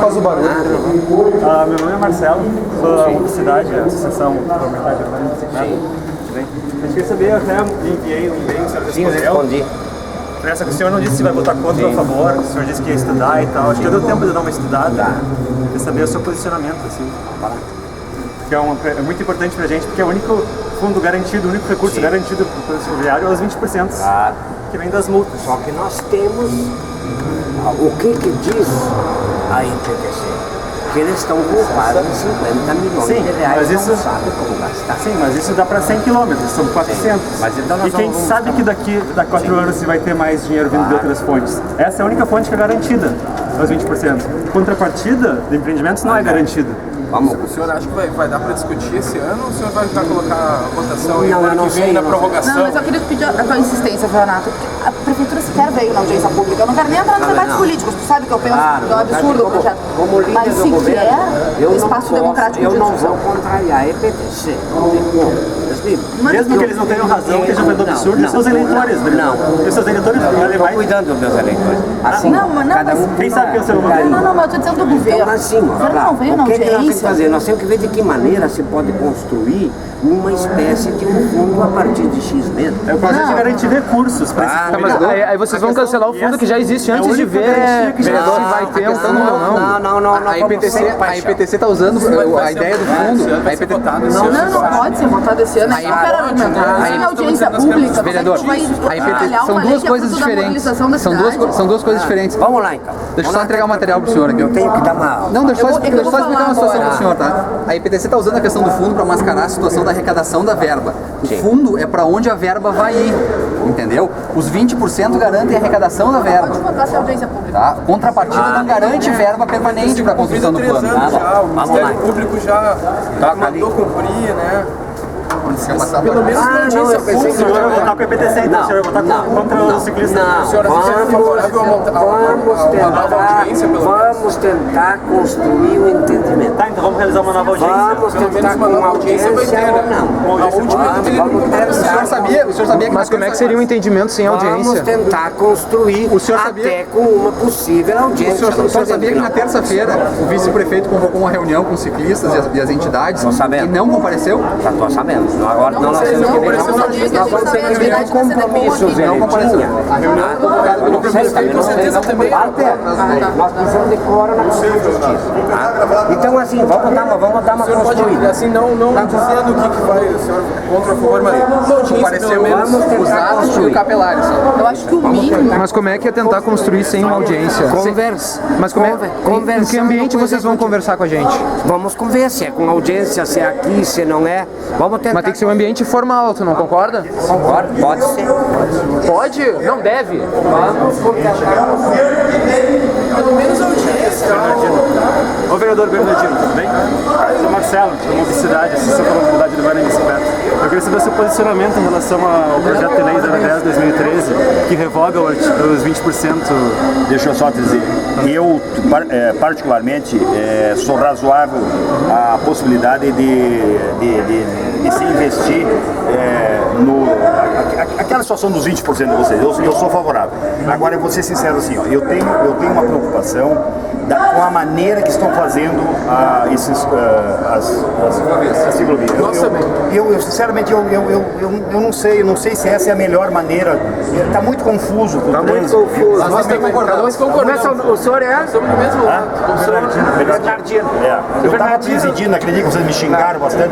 Faz o barulho. Meu nome é Marcelo, sou da Publicidade, Associação Proprietária Urbana de Bicicleta. Tudo bem? A gente queria saber, eu até enviei um e-mail, o senhor respondeu. Respondi. Só que o senhor não disse se vai votar contra ou a favor, o senhor disse que ia estudar e tal. Acho que deu tempo de dar uma estudada. Queria saber o seu posicionamento, assim. Que é muito importante pra gente, porque é o único fundo garantido, o único recurso garantido para o Poder Ferroviário é os 20%, que vem das multas. Só que nós temos o que diz a IPTC? Que eles estão com quase 50 milhões de reais, mas isso, não sabem como gastar. Sim, mas isso dá para 100 km, são 400. Mas então e quem sabe que daqui a 4 anos se vai ter mais dinheiro vindo de outras fontes. Essa é a única fonte que é garantida, os 20%. Contrapartida de empreendimentos não é garantida. Vamos. O senhor acha que vai dar para discutir esse ano ou o senhor vai colocar a votação e ano que vem na prorrogação? Não, mas eu queria pedir a tua insistência, Renato, porque a prefeitura sequer veio na audiência pública. Eu não quero nem entrar nos debates políticos, tu sabe que eu penso do absurdo do projeto. Como líder mas do governo, sequer espaço democrático de discussão. Eu não vou contrariar a EPTC. Mesmo que eles não tenham razão, que já foi do absurdo, e seus eleitores, Não. E seus eleitores eu estou cuidando dos meus eleitores. Assim, cada um. Quem sabe que é o seu governo? Não, mas eu estou dizendo do governo. Então, assim, ó, não veio na o que nós temos que audiência. fazer? Nós temos que ver de que maneira se pode construir uma espécie de um fundo a partir de X meses. É o projeto de garantir recursos para esse fundo. Mas aí vocês vão cancelar o fundo que já existe antes de ver se vai ter um fundo ou não. A IPTC está usando a ideia do fundo. A IPTC Não pode ser votado esse ano. Eu quero argumentar. Sem audiência pública, vereador, são duas coisas diferentes. São duas coisas diferentes. Vamos lá, então. Deixa eu só entregar o material pro senhor aqui. Eu tenho que dar uma... Não, deixa eu só explicar uma situação pro senhor, tá? A IPTC está usando a questão do fundo para mascarar a situação da arrecadação da verba. O fundo é para onde a verba vai ir, entendeu? Os 20% garantem a arrecadação da verba. Pode votar sem audiência pública. Tá? Contrapartida não garante verba permanente para a construção do plano. Já, o Ministério Público já mandou cumprir, né? Pelo menos na audiência pública. O senhor vai votar com o EPTC, então o senhor vai votar contra os ciclistas. Não, O senhor é favorável a vamos tentar construir um entendimento. Tá, então vamos realizar uma nova audiência. Vamos tentar com uma audiência ou não. A última O senhor sabia que Mas como é que seria um entendimento sem Vamos audiência? tentar construir até com uma possível audiência. O senhor sabia que na terça-feira o vice-prefeito convocou uma reunião com os ciclistas e as entidades e não compareceu? Já estou sabendo. Agora nós temos que ver. Nós vamos ter que ver compromissos. Não compareceu. A reunião foi convocada pelo prefeito. Nós precisamos de quórum na Justiça. Então assim, vamos dar uma construída. assim, não dizendo o que vai, o senhor é contra ou a favor, mas Compareceu os atos e o capelário. Eu acho que o mínimo... Mas como é que é tentar construir sem uma audiência? Conversa. Mas como em que ambiente vocês vão conversar com a gente? Vamos conversar, se é com audiência, se é aqui, se não é. Vamos tentar. Mas tem que ser um ambiente formal, tu não concorda? Concordo, pode ser. Pode? Não deve. Vamos tentar. pelo menos audiência. Ô vereador Bernardino, tudo bem? Sou Marcelo, da Mobilidade, Associação da Mobilidade Urbana em Bicicleta. Eu queria saber o seu posicionamento em relação ao projeto de lei 010/2013, que revoga os 20%. Deixa eu só te dizer, eu particularmente sou razoável a possibilidade de se investir aquela situação dos 20% de vocês. Eu sou favorável. Agora eu vou ser sincero assim, ó, eu tenho uma preocupação com a maneira que estão fazendo as ciclovias. Eu sinceramente eu não sei se essa é a melhor maneira. Está muito confuso. Está muito confuso. Nós também concordamos. O senhor é? Estamos no mesmo lado. Bernardino. Eu estava presidindo, acredito que vocês me xingaram bastante.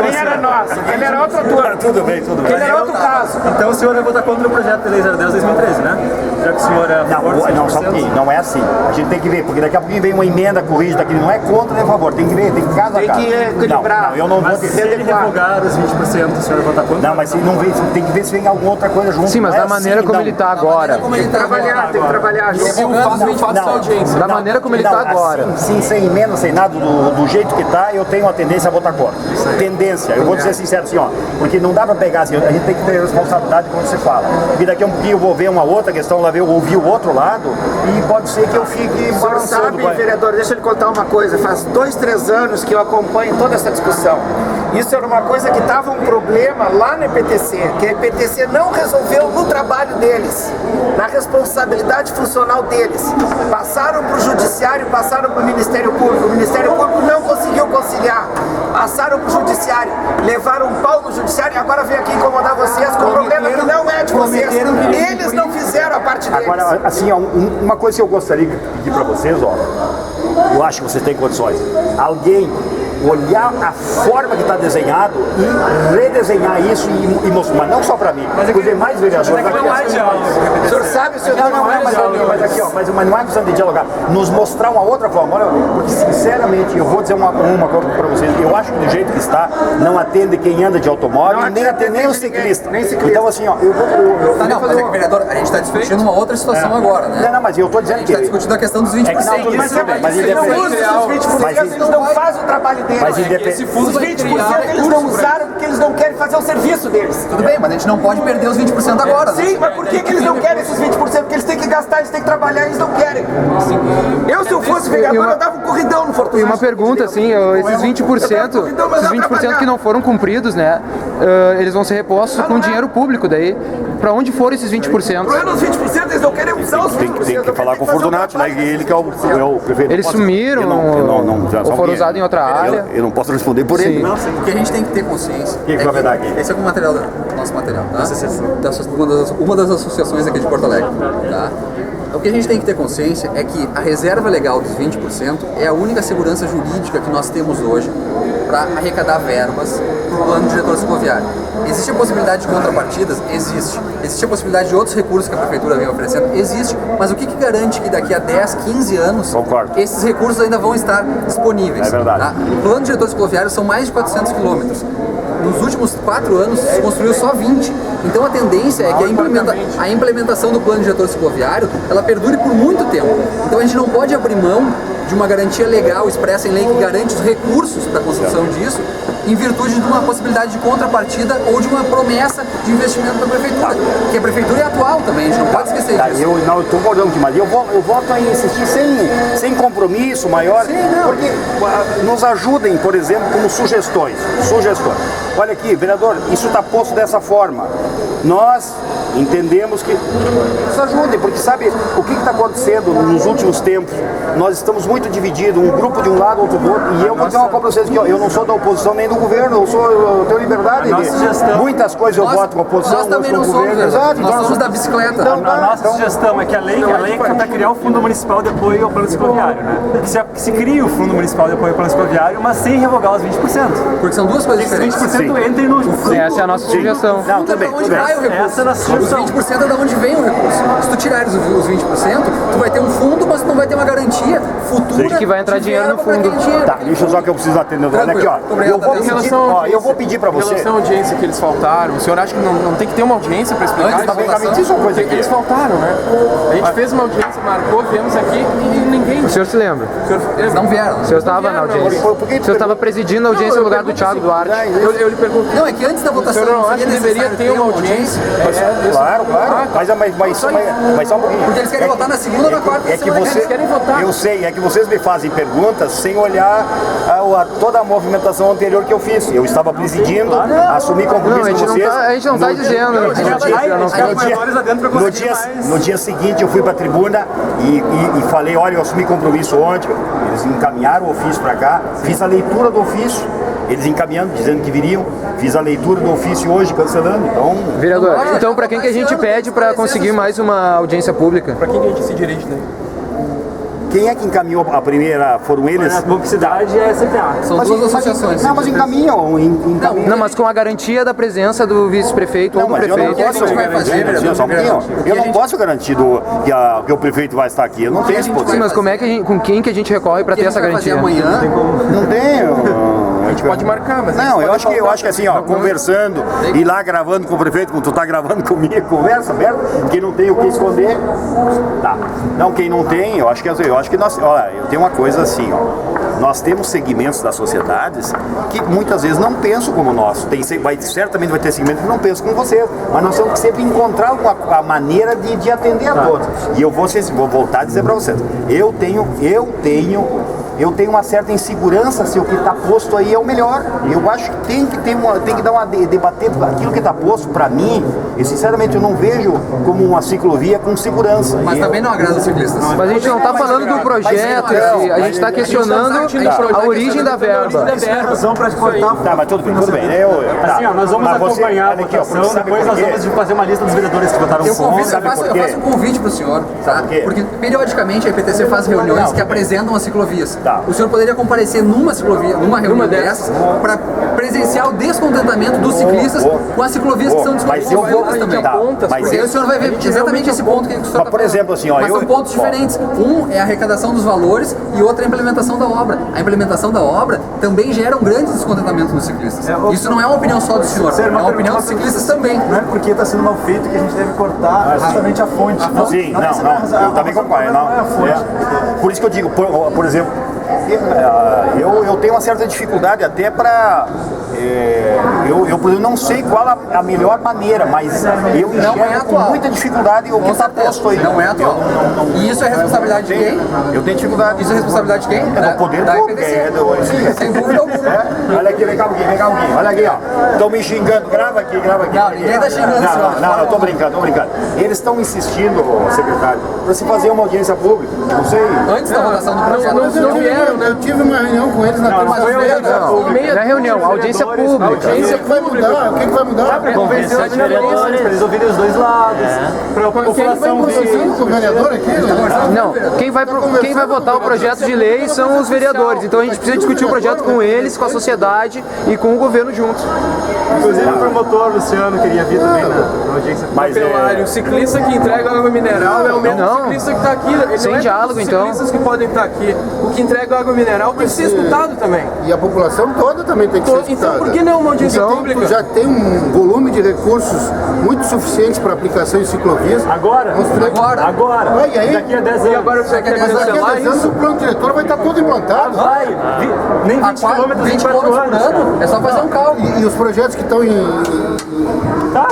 Nem era nosso, ele era outra turma. Tudo bem. Ele era outro caso. Então o senhor vai votar contra o projeto de lei 010/2013, né? Já que o senhor é a favor de 20%. Não, só porque não é assim. A gente tem que ver, porque daqui a pouquinho vem uma emenda corrigida aqui, não é contra nem a favor, tem que ver, tem que casa a casa. Tem que equilibrar. Não, eu não vou Mas se ele revogar os 20%, o senhor vai votar contra? Não, mas se não vem, tem que ver se vem alguma outra coisa junto. Sim, mas Não é da maneira assim, como não. ele está agora. Tem que trabalhar junto. O fato da audiência. Da maneira maneira como ele está agora. Sim, sem emenda, sem nada, do jeito que está, eu tenho uma tendência a votar contra. Tendência, eu vou dizer sincero assim, ó, porque não dá para pegar assim, a gente tem que ter responsabilidade quando você fala. E daqui a um pouquinho eu vou ver uma outra questão, lá ouvir o outro lado, e pode ser que eu fique balançando. Sabe, vereador, deixa eu lhe contar uma coisa, faz 2, 3 anos que eu acompanho toda essa discussão. Isso era uma coisa que estava um problema lá no EPTC, que a EPTC não resolveu no trabalho deles, na responsabilidade funcional deles. Passaram para o Judiciário, passaram para o Ministério Público. O Ministério Público não conseguiu conciliar. Passaram para o Judiciário, levaram um pau no Judiciário e agora vem aqui incomodar vocês com um problema que não é de vocês. Eles não fizeram a parte deles. Agora, assim, ó, uma coisa que eu gostaria de pedir para vocês, ó, eu acho que vocês têm condições. Alguém olhar a forma que está desenhado e redesenhar isso e mostrar, mas não só para mim, mas os demais vereadores. O senhor sabe, o senhor mas aqui, ó, mas não é questão de dialogar, nos mostrar uma outra forma. Olha, porque sinceramente, eu vou dizer uma coisa para vocês, eu acho que do jeito que está, não atende quem anda de automóvel, nem atende nem o ciclista. Então assim, ó, eu vou não, mas é que, vereador, a gente está discutindo uma outra situação agora, né? Não, mas eu estou dizendo que... A gente está discutindo a questão dos 20%. Eles não fazem o trabalho deles. Mas independente. Os 20% eles não usaram porque eles não querem fazer o serviço deles. Tudo bem, mas a gente não pode perder os 20% agora. Sim, mas por que eles não querem esses 20%? Porque eles têm que gastar, eles têm que trabalhar, eles não querem. Eu, se eu fosse vereador, eu dava um corridão no Fortaleza. E uma pergunta, assim, esses 20% que não foram cumpridos, né, eles vão ser repostos com dinheiro público daí. Pra onde foram esses 20%? Os 20% eles não querem usar os 20%. Tem que falar com o Fortunato, né? Ele que é o prefeito. Eles sumiram ou foram usados em outra área? Eu não posso responder por ele. Não, o que a gente tem que ter consciência. O que vai dar aqui? Esse é o material nosso material, tá? Uma das associações aqui de Porto Alegre, tá? O que a gente tem que ter consciência é que a reserva legal dos 20% é a única segurança jurídica que nós temos hoje para arrecadar verbas para o plano diretor ferroviário. Existe a possibilidade de contrapartidas? Existe. Existe a possibilidade de outros recursos que a prefeitura vem oferecendo? Existe. Mas o que garante que daqui a 10, 15 anos esses recursos ainda vão estar disponíveis? É verdade. Tá? O plano diretor ferroviário são mais de 400 quilômetros. Nos últimos 4 anos se construiu só 20. Então a tendência é que a implementação do plano diretor ferroviário ela perdure por muito tempo. Então a gente não pode abrir mão de uma garantia legal expressa em lei que garante os recursos para a construção disso, em virtude de uma possibilidade de contrapartida ou de uma promessa de investimento da prefeitura. Que a prefeitura é atual também, a gente não pode esquecer disso. Eu não estou concordando aqui, mas eu volto a insistir sem compromisso maior, porque nos ajudem, por exemplo, como sugestões. Olha aqui, vereador, isso está posto dessa forma. Nós entendemos que nos ajudem, porque sabe o que está acontecendo nos últimos tempos? Nós estamos muito divididos, um grupo de um lado, outro do outro, e eu vou dizer uma coisa para vocês, que eu não sou da oposição nem do governo, eu tenho liberdade de muitas coisas eu voto com a oposição, nós também não somos, nós somos da bicicleta. A nossa sugestão é que a lei para criar o Fundo Municipal de Apoio ao Plano Ferroviário, né? Que se crie o Fundo Municipal de Apoio ao Plano Ferroviário, mas sem revogar os 20%. Porque são duas coisas diferentes. 20% entrem no fundo. Essa é a nossa sugestão. Não, também. Onde vai o recurso? Essa é a nossa sugestão. Os 20% é da onde vem o recurso. Se tu tirares os 20%, tu vai ter um fundo, mas tu não vai ter uma garantia futura que vai entrar dinheiro no fundo. Tá, deixa eu só que eu preciso atender. Olha aqui, ó. Eu vou pedir para você. Em relação à audiência que eles faltaram, o senhor acha que não tem que ter uma audiência para explicar isso? Coisa eles faltaram, né? A gente fez uma audiência, marcou, viemos aqui e ninguém... O senhor se lembra? Eles não vieram. O senhor estava na audiência. O senhor estava presidindo a audiência no lugar do Thiago Duarte. Eu lhe pergunto... Não, é que antes da votação... O senhor não acha que deveria ter uma audiência? Claro. Mas só um pouquinho. Porque eles querem votar na segunda ou na quarta. Eles querem votar. Eu sei, é que vocês me fazem perguntas sem olhar toda a movimentação anterior que eu fiz. Eu estava presidindo, assumi compromisso com vocês. A gente não está dizendo. No dia seguinte eu fui para a tribuna e falei, olha, eu assumi compromisso ontem. Eles encaminharam o ofício para cá, fiz a leitura do ofício. Eles encaminhando, dizendo que viriam, fiz a leitura do ofício hoje, cancelando, então... Vereador, então para quem que a gente pede para conseguir mais uma audiência pública? Para quem que a gente se dirige, né? Quem é que encaminhou a primeira? Foram eles? A publicidade e a SPA. São duas associações. Não, mas encaminham. Não, mas com a garantia da presença do vice-prefeito ou do prefeito. Eu não posso garantir que o prefeito vai estar aqui. Eu não tenho esse poder. Sim, mas com quem que a gente recorre para ter essa garantia? Amanhã? Não tenho. A gente pode marcar, mas não, eu acho que assim, ó, conversando, ir lá gravando com o prefeito, como tu tá gravando comigo, conversa, aberta, quem não tem o que esconder, tá. Não, quem não tem, eu acho que nós, olha, eu tenho uma coisa assim, ó. Nós temos segmentos das sociedades que muitas vezes não pensam como nós. Certamente vai ter segmentos que não pensam como vocês, mas nós temos que sempre encontrar a maneira de atender a todos. E eu vou voltar a dizer para vocês, eu tenho uma certa insegurança se o que está posto aí é o melhor. Eu acho que tem que dar debater aquilo que está posto para mim. E sinceramente eu não vejo como uma ciclovia com segurança. Mas também não agrada os ciclistas. Mas a gente não está falando do projeto, a gente está questionando a origem da verba. Razão para exportar. Tá, mas tudo bem. Assim, ó, nós vamos acompanhar a votação, depois nós vamos fazer uma lista dos vereadores que votaram contra. Eu faço um convite para o senhor, tá? Porque periodicamente a IPTC faz reuniões que apresentam as ciclovias. O senhor poderia comparecer numa reunião dessas, para presenciar o descontentamento dos ciclistas com as ciclovias que são descontinuadas também. Porque aí o senhor vai ver exatamente esse ponto que o senhor está falando. Por exemplo, assim, ó, mas são pontos diferentes. Um é a arrecadação dos valores e outro é a implementação da obra. A implementação da obra também gera um grande descontentamento nos ciclistas. Isso não é uma opinião só do senhor, é uma opinião dos ciclistas também. Não é porque está sendo mal feito que a gente deve cortar justamente a fonte. Sim, não, eu também concordo. Por isso que eu digo, por exemplo, eu tenho uma certa dificuldade até para... Eu não sei qual a melhor maneira, mas eu enxergo com muita dificuldade o que está posto aí. Não é atual. E isso é responsabilidade de quem? Eu tenho dificuldade. Isso é responsabilidade de quem? É do poder público. Sem dúvida alguma. Olha aqui, vem cá um pouquinho. Olha aqui, ó. Estão me xingando. Grava aqui. Não, ninguém está xingando, senhor. Não, tô brincando. Eles estão insistindo, secretário, para se fazer uma audiência pública. Não sei. Antes da votação do projeto. Não vieram, né? Eu tive uma reunião com eles na terça-feira. Não é reunião, audiência pública. O que vai mudar? O que vai mudar? Para convencer os vereadores, para eles ouvirem os dois lados. Para a população ver. O vereador aqui? Não, quem vai votar o projeto de lei são os vereadores. Então a gente precisa discutir o projeto com eles, com a sociedade e com o governo juntos. Inclusive o promotor Luciano queria vir também na audiência. Mas o ciclista que entrega água mineral é o mesmo ciclista que está aqui. Ele sem não é diálogo, então. Os ciclistas que podem estar aqui. O que entrega água mineral tem que ser escutado também. E a população toda também tem que ser escutada. Então por que não uma audiência pública? Já tem um volume de recursos muito suficientes para aplicação em ciclovias. Agora. Vai, aí? Daqui a 10 anos. E agora você quer Mas daqui a 10 anos o plano diretor vai estar todo implantado. Nem 20 km em 4 anos. É só fazer um cálculo. E os projetos que estão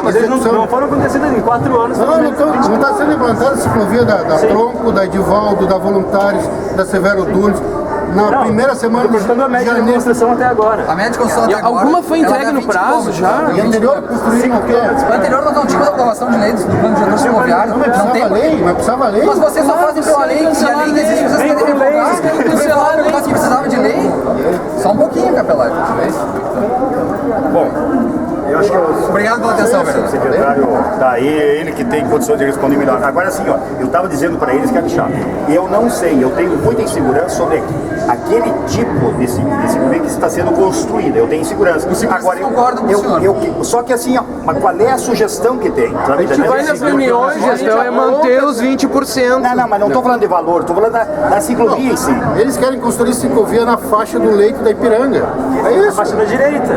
Mas eles não foram acontecidos em 4 anos. Não está sendo implantada a ciclovia da Tronco, da Edivaldo, da Voluntários, da Severo Dunes. Na primeira semana de janeiro. A construção até agora. A média de construção até agora. Alguma foi entregue no prazo já? E anterior construíram o quê? O anterior nós não tínhamos aprovação de lei do plano de diretor ferroviário. Não tem lei, mas precisava lei. Mas vocês só fazem pela lei, e a lei não existe, vocês querem revogar. Cancelaram o negócio que precisava de lei. Só um pouquinho, Capelari. Bom, eu acho que obrigado pela atenção, o secretário tá aí, ele que tem condições de responder melhor. Agora sim, ó, eu estava dizendo para eles que era chato. Eu não sei, eu tenho muita insegurança sobre aquele tipo de ciclovia que está sendo construído. Eu tenho insegurança. Agora só que assim, ó, mas qual é a sugestão que tem? A gente vai nas reuniões, a sugestão é manter os 20%. Não, mas não estou falando de valor, estou falando da ciclovia em si. Eles querem construir ciclovia na faixa do leito da Ipiranga. É isso. Na faixa da direita.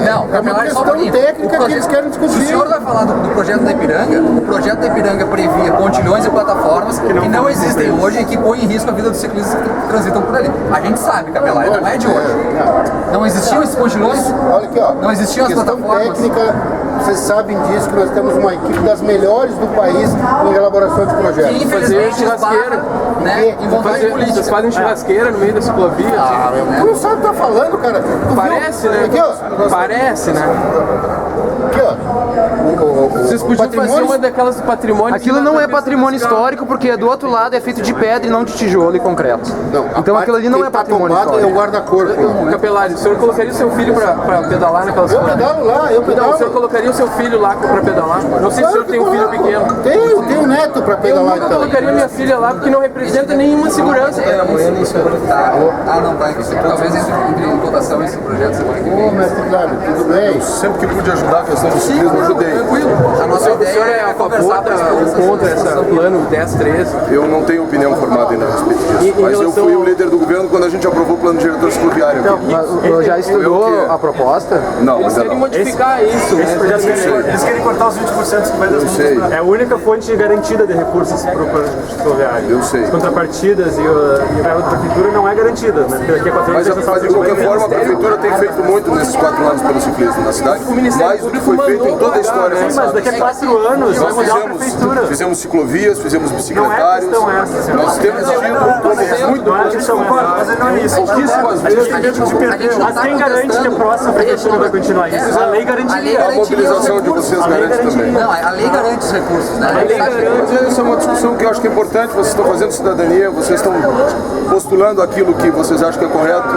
Não, é uma questão técnica que eles querem discutir. Se o senhor vai falar do projeto da Ipiranga, o projeto da Ipiranga previa pontilhões e plataformas que não existem hoje e que põem em risco a vida dos ciclistas que transitam por ali. A gente sabe, Capelari, não é de hoje. Não existiam esses pontilhões? Olha aqui, ó. Não existiam as plataformas? Técnica, vocês sabem disso, que nós temos uma equipe das melhores do país em elaboração de projetos. Que infelizmente esbarra, né, em vontade política. Vocês fazem churrasqueira no meio da ciclovia? Tu não sabe o que tá falando, cara. Parece, né? Aqui, ó. Parece, né? Aqui, ó. Vocês podiam fazer uma daquelas do patrimônio. Aquilo não é patrimônio histórico, porque do outro lado é feito de pedra e não de tijolo e concreto. Não, então aquilo ali não é patrimônio histórico. É o guarda-corpo. Capelari, o senhor colocaria o seu filho pra pedalar naquelas Eu pedalo lá, eu pedalo. Não, o senhor colocaria colocaria o seu filho lá pra pedalar? Não sei se o senhor tem um filho pequeno. Tem um neto pra Eu pedalar nunca então. colocaria minha filha lá porque não representa nenhuma segurança. Talvez entre em votação esse projeto semana que vem. Ô, mestre Cláudio, tudo bem? Sempre que pude ajudar a questão do ciclismo, ajudei. A nossa O senhor ideia é a é favor conversar ou contra esse plano 10-13? Eu não tenho opinião formada ainda a respeito disso. Em Mas eu relação fui ao- o líder do governo quando a gente aprovou o plano diretor ferroviário aqui. Mas já estudou Eu que- a proposta? Não, Eles ainda querem não. modificar isso, né? Esse projeto eles querem cortar os 20% que vai das sei. multas. É a única fonte garantida de recursos para o plano ferroviário. Eu sei. As contrapartidas e a verba da prefeitura não é garantida, né? Porque daqui a 4 anos Mas de qualquer forma, a prefeitura tem feito muito nesses 4 anos pelo ciclismo na cidade, mais do que foi feito em toda a história. Sim, mas daqui a 4 anos vai mudar a prefeitura. Fizemos ciclovias, fizemos Não é bicicletários. questão essa, senhor. Nós temos tido como muito Não é questão essa, não é isso. pouquíssimas A gente vezes tem medo de perder. Mas quem garante que a próxima prefeitura vai continuar isso? A lei garantiria. a mobilização de vocês garante também. Não, a lei garante os recursos, né? Mas essa é uma discussão que eu acho que é importante. Vocês estão fazendo cidadania, vocês estão postulando aquilo que vocês acham que é correto.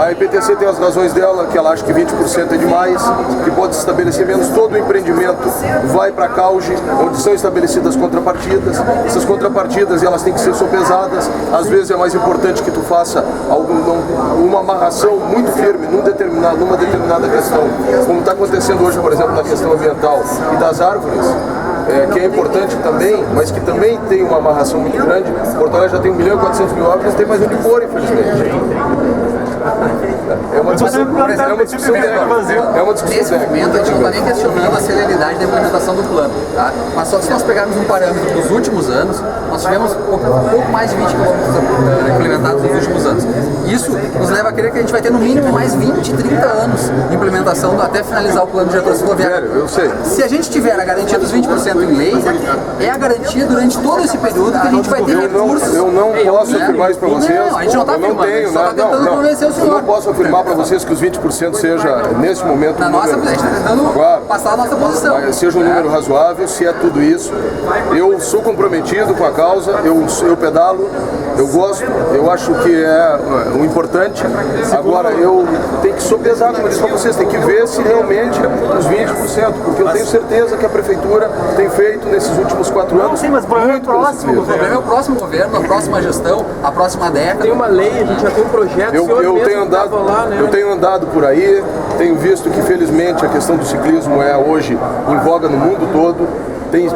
A EPTC tem as razões dela, que ela acha que 20% é demais, que pode se estabelecer menos. Todo o empreendimento vai para a CAUGE, onde são estabelecidas contrapartidas. Essas contrapartidas elas têm que ser sopesadas. Às vezes é mais importante que tu faça uma amarração muito firme numa determinada questão, como está acontecendo hoje, por exemplo, na questão ambiental e das árvores. Que é importante também, mas que também tem uma amarração muito grande. Porto Alegre já tem 1.400.000 árvores, não tem mais onde pôr, infelizmente. É uma discussão técnica. Nesse momento, a gente não está nem questionando a celeridade da implementação do plano, tá? Mas só se nós pegarmos um parâmetro dos últimos anos, nós tivemos pouco mais de 20 quilômetros implementados nos últimos anos. Isso nos leva a crer que a gente vai ter no mínimo mais 20, 30 anos de implementação até finalizar o plano diretor ferroviário. Eu sei. Se a gente tiver a garantia dos 20% em lei, é a garantia durante todo esse período que a gente vai ter recursos. Eu não posso afirmar isso para vocês. Não, a gente não está afirmando, a gente só está tentando convencer o senhor. Eu não posso afirmar para vocês que os 20% seja, nesse momento, Na nossa, a gente está tentando passar a nossa posição. Mas seja um número razoável, se é tudo isso. Eu sou comprometido com a causa, eu pedalo, eu gosto, eu acho que é o importante. Agora, eu tenho que sopesar, como eu disse para vocês, tem que ver se realmente os 20%, porque eu tenho certeza que a prefeitura tem feito nesses últimos 4 anos. Sim, mas o problema é o próximo. O problema é o próximo governo, a próxima gestão, a próxima década. Tem uma lei, a gente já tem um projeto. Eu tenho andado por aí, tenho visto que felizmente a questão do ciclismo é hoje em voga no mundo todo.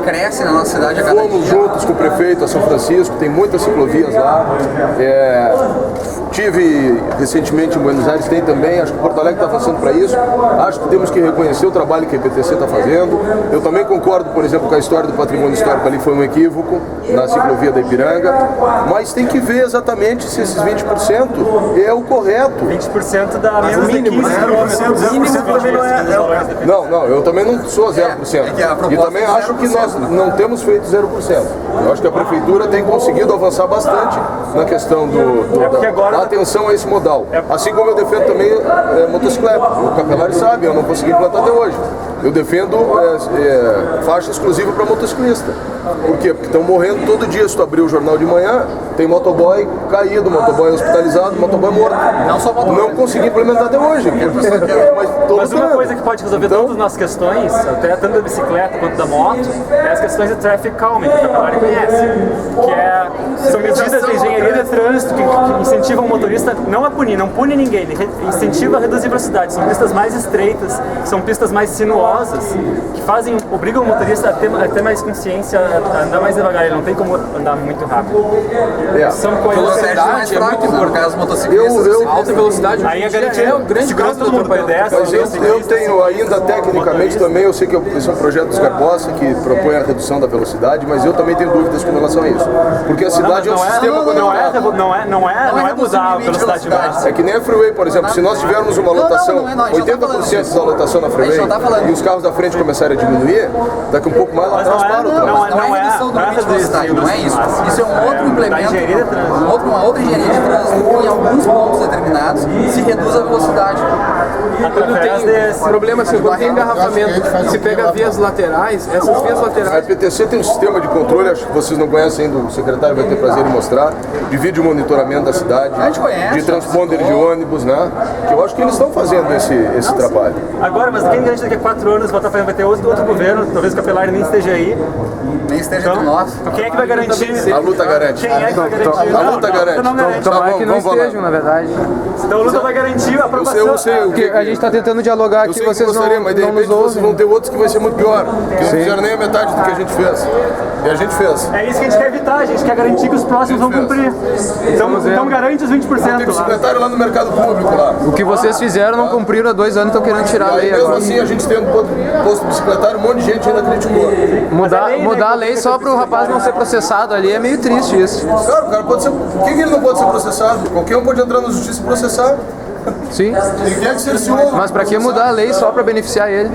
Cresce na nossa cidade a cada Fomos dia. juntos com o prefeito a São Francisco, tem muitas ciclovias lá. Tive recentemente em Buenos Aires, tem também, acho que Porto Alegre está passando para isso. Acho que temos que reconhecer o trabalho que a EPTC está fazendo. Eu também concordo, por exemplo, com a história do patrimônio histórico ali, foi um equívoco na ciclovia da Ipiranga, mas tem que ver exatamente se esses 20% é o correto. 20% dá menos de 15 quilômetros. 0% também não é. Não, eu também não sou 0%. E também acho que nós não temos feito 0%. Eu acho que a prefeitura tem conseguido avançar bastante na questão da atenção a esse modal. Assim como eu defendo também motocicleta. O Capelari sabe, eu não consegui implantar até hoje. Eu defendo faixa exclusiva para motociclista. Por quê? Porque estão morrendo todo dia. Se tu abrir o jornal de manhã, tem motoboy caído, motoboy hospitalizado, motoboy morto. Não consegui implementar até hoje. Mas uma coisa que pode resolver todas as nossas questões, até tanto da bicicleta quanto da moto, é as questões de traffic calming, que a Capelari conhece. São medidas de engenharia de trânsito que incentivam o motorista não a punir, não pune ninguém, ele incentiva a reduzir velocidade. São pistas mais estreitas, são pistas mais sinuosas, que obrigam o motorista a ter mais consciência, a andar mais devagar, ele não tem como andar muito rápido. São coisas Velocidade é muito importante as motociclistas. Alta velocidade. Aí a garantia é um grande caso todo mundo pedestre. Mas eu tenho ainda tecnicamente também, eu sei que esse é um projeto dos Garbosa que propõe a redução da velocidade, mas eu também tenho dúvidas com relação a isso. Porque a cidade é um sistema conectado. Não é mudar a velocidade máxima. É que nem a freeway, por exemplo, se nós tivermos uma lotação, 80% da lotação na freeway e os carros da frente começarem a diminuir, daqui um pouco mais lá atrás para o trânsito. Não é redução do limite de velocidade, não é isso. Isso é um outro implemento, uma outra engenharia de trânsito, em alguns pontos determinados, se reduz a velocidade. Quando tem problema assim, quando tem engarrafamento, se pega vias laterais, essas vias A laterais. EPTC tem um sistema de controle, acho que vocês não conhecem ainda, o secretário vai ter prazer em mostrar, de vídeo monitoramento da cidade, A gente conhece, de transponder de ônibus, né? Que eu acho que eles estão fazendo esse trabalho. Agora, mas quem garante daqui a 4 anos vai ter outro governo, talvez o Capelari nem esteja aí. Nem esteja entre nós. Então quem é que vai garantir? A luta garante. Quem é que vai garantir? A luta garante. Não garante. Tomara que não vamos lá. estejam, na verdade. Então a luta vai garantir a aprovação. Eu sei o Porque que a gente está tentando dialogar eu aqui, sei que vocês gostaria, não, mas de não repente nos vocês ouvem. vão ter outros que vai ser muito pior, que não fizeram nem a metade do que a gente fez. E a gente fez. É isso que a gente quer evitar, a gente quer garantir que os próximos vão cumprir. Então garante os 20% Tem lá. secretário lá no mercado público lá. O que vocês fizeram não cumpriram há 2 anos, estão querendo tirar a Aí lei mesmo agora. assim a gente tendo posto bicicletário, um monte de gente ainda criticou. Mudar a lei só para o rapaz não ser processado ali é meio triste isso. Claro, o cara pode ser. Por que ele não pode ser processado? Qualquer um pode entrar na justiça e processar. Sim. Ele quer que cerceou. Mas para que mudar a lei só para beneficiar ele?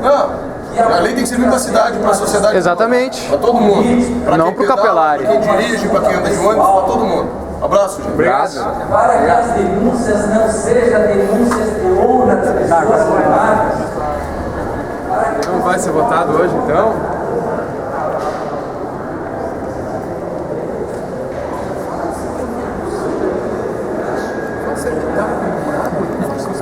Não. A lei tem que servir para a cidade, para a sociedade. Exatamente. Para todo mundo. Pra Não quem pro pedala, Capelari. Para quem dirige, para quem anda de ônibus, para todo mundo. Abraço, gente. Obrigado. Para que as denúncias não sejam denúncias de outras pessoas. Não vai ser votado hoje, então?